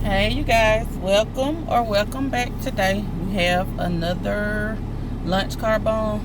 Hey, you guys, welcome back. Today we have another lunch carbone.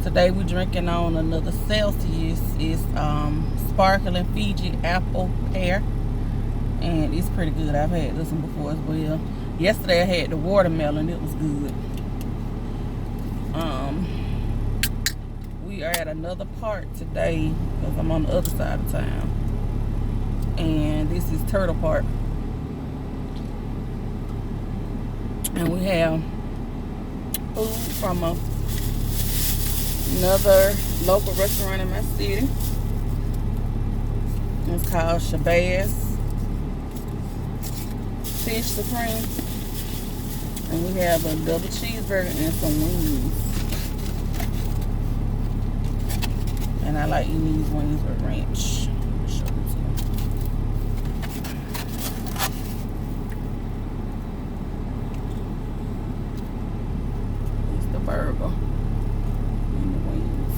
Today we're drinking on another Celsius. It's sparkling Fiji apple pear, and it's pretty good. I've had this one before as well. Yesterday I had the watermelon. It was good. We are at another park today because I'm on the other side of town, and this is Turtle Park. And we have food from another local restaurant in my city. It's called Shabazz Fish Supreme. And we have a double cheeseburger and some wings. And I like eating these wings with ranch. Show it to you. It's the burger and the wings.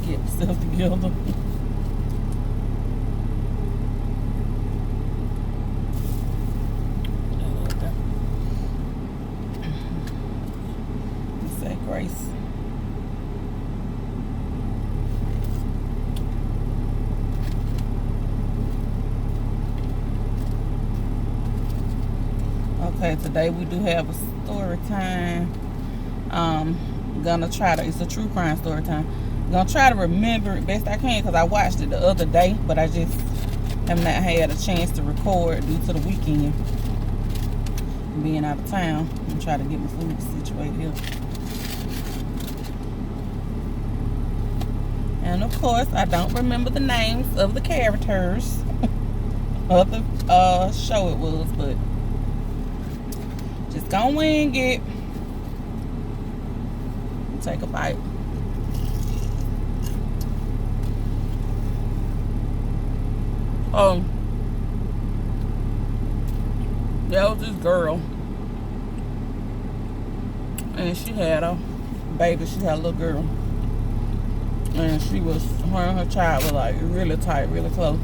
Get myself together. Say grace. Okay, today we do have a story time. It's a true crime story time. Gonna try to remember it best I can because I watched it the other day, but I just have not had a chance to record due to the weekend being out of town. I'm trying to get my food situated here. And of course, I don't remember the names of the characters of the show it was, but just gonna wing it. Take a bite. Oh, there was this girl, and she had a baby. She had a little girl, and her and her child were like really tight, really close.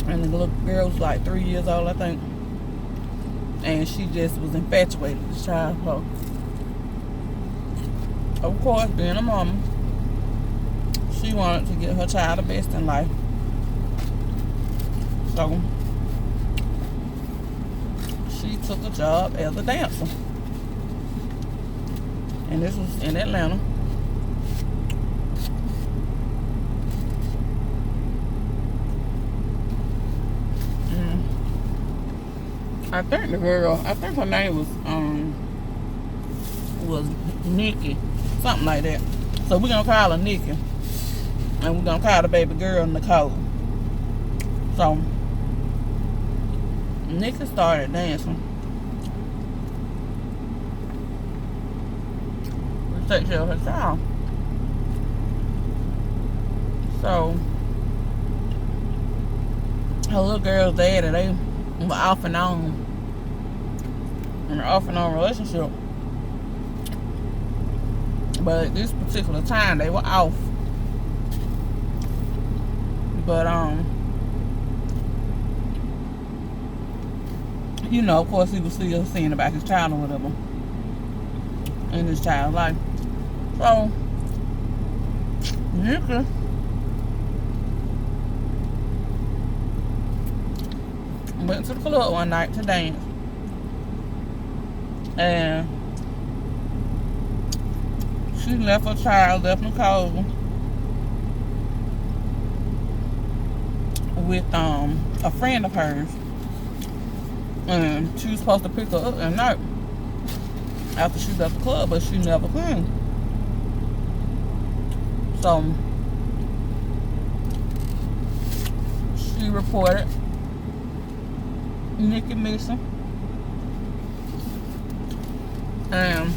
And the little girl was like 3 years old, I think, and she just was infatuated with this child. So, of course, being a mama, she wanted to get her child the best in life. So she took a job as a dancer. And this was in Atlanta. I think her name was Nikki, something like that. So we're gonna call her Nikki, and we're gonna call the baby girl Nicole. So Nikki started dancing. To take care of her child. So her little girl's daddy, they were off and on in an off and on relationship. But at this particular time they were off. But you know, of course he was still seeing about his child or whatever in his child's life. So Nikki went to the club one night to dance. And she left her child, left Nicole with a friend of hers. And she was supposed to pick her up at night after she left the club, but she never came. So she reported Nikki missing. And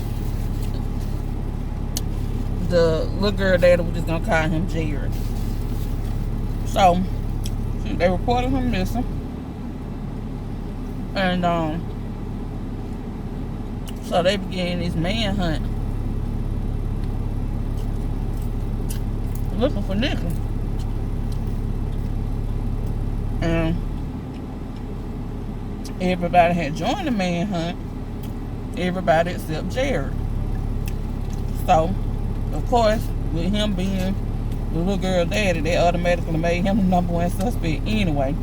the little girl daddy, we're just gonna call him Jared. So they reported him missing. And So they began this manhunt looking for Nickel. And everybody had joined the manhunt. Everybody except Jared. So, of course, with him being the little girl daddy, they automatically made him the number one suspect anyway.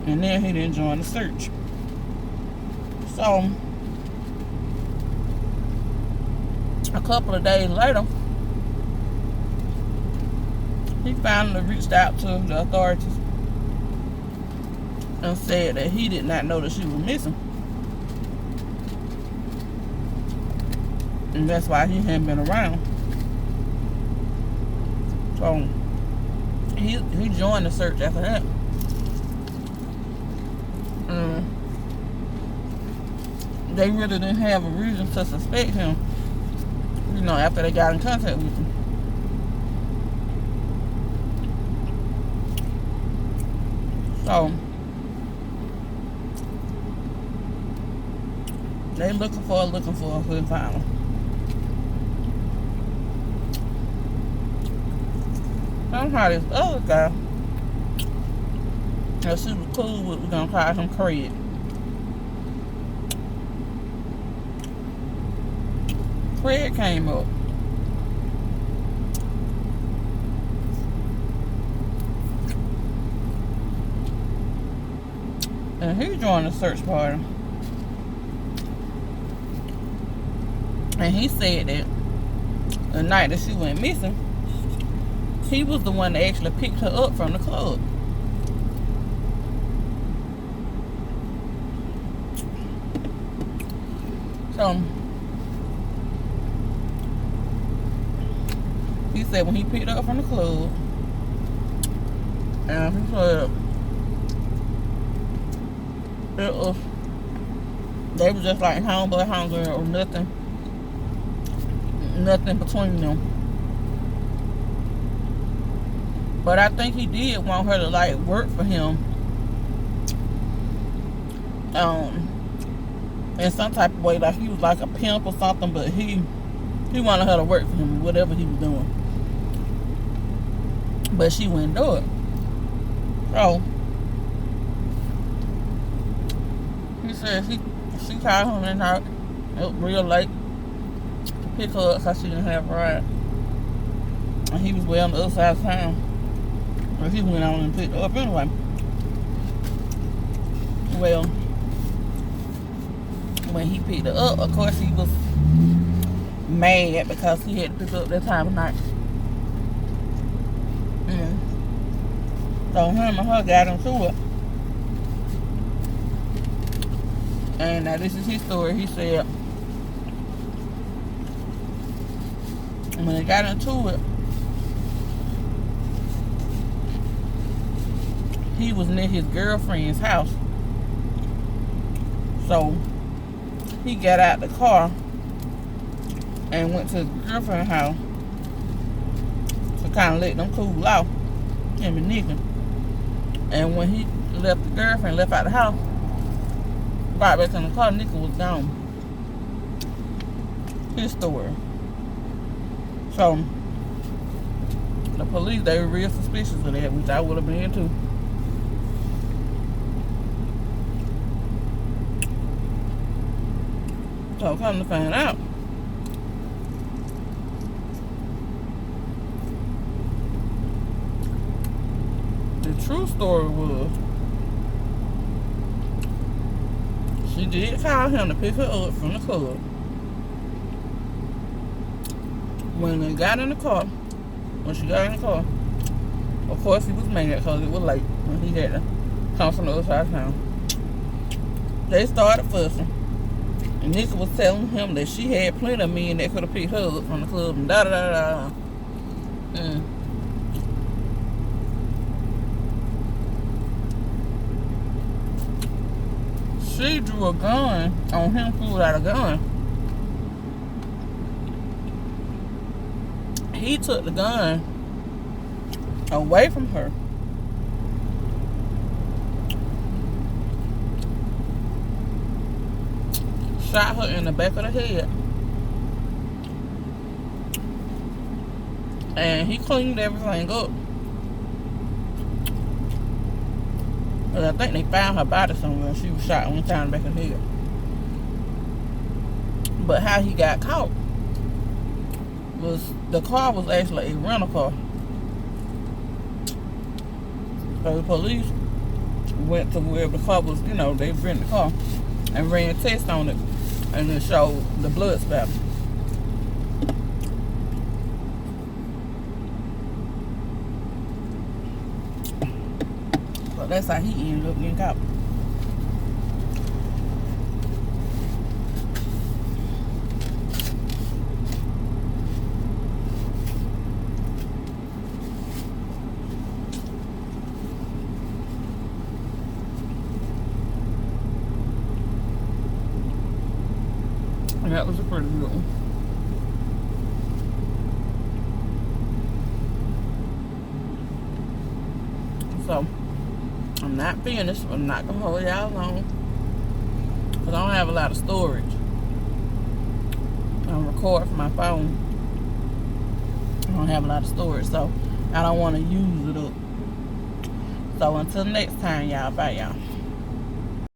And then he didn't join the search. So, a couple of days later, he finally reached out to the authorities and said that he did not know that she was missing. And that's why he hadn't been around. So he joined the search after that. They really didn't have a reason to suspect him, you know, after they got in contact with him. So they looking for couldn't find him. Somehow this other guy that she was cool with, we're gonna call him Craig. Craig came up. And he joined the search party. And he said that the night that she went missing, he was the one that actually picked her up from the club. So he said when he picked her up from the club, and he said they were just like homeboy, homegirl, or nothing between them. But I think he did want her to like work for him, in some type of way, like he was like a pimp or something. But he wanted her to work for him, whatever he was doing. But she wouldn't do it. So he said she called him that night. It was real late to pick her up because she didn't have a ride, and he was way on the other side of town. But he went on and picked her up anyway. Well, when he picked her up, of course he was mad because he had to pick her up that time of night. So him and her got into it. And now this is his story. He said when they got into it, he was near his girlfriend's house. So he got out the car and went to his girlfriend's house to kind of let them cool off, him and Nikki. And when he left the girlfriend, left out the house, got back in the car, Nikki was gone. His story. So the police, they were real suspicious of that, which I would have been too. So come to find out, the true story was she did call him to pick her up from the club. When they got in the car, when she got in the car, of course he was mad because it was late when he had to come from the other side of town. They started fussing. And Nikki was telling him that she had plenty of men that could have picked her up from the club and da da da da. She drew a gun on him, pulled out a gun. He took the gun away from her. shot her in the back of the head. And he cleaned everything up. But I think they found her body somewhere. She was shot one time in the back of the head. But how he got caught was the car was actually a rental car. So the police went to where the car was, you know, they rented the car and ran tests on it, and it showed the blood spatter. So that's how he ended up getting caught. And that was a pretty good one. So, I'm not finished. I'm not going to hold y'all long. Because I don't have a lot of storage. I'm recording from my phone. I don't have a lot of storage, so I don't want to use it up. So, until next time, y'all. Bye, y'all.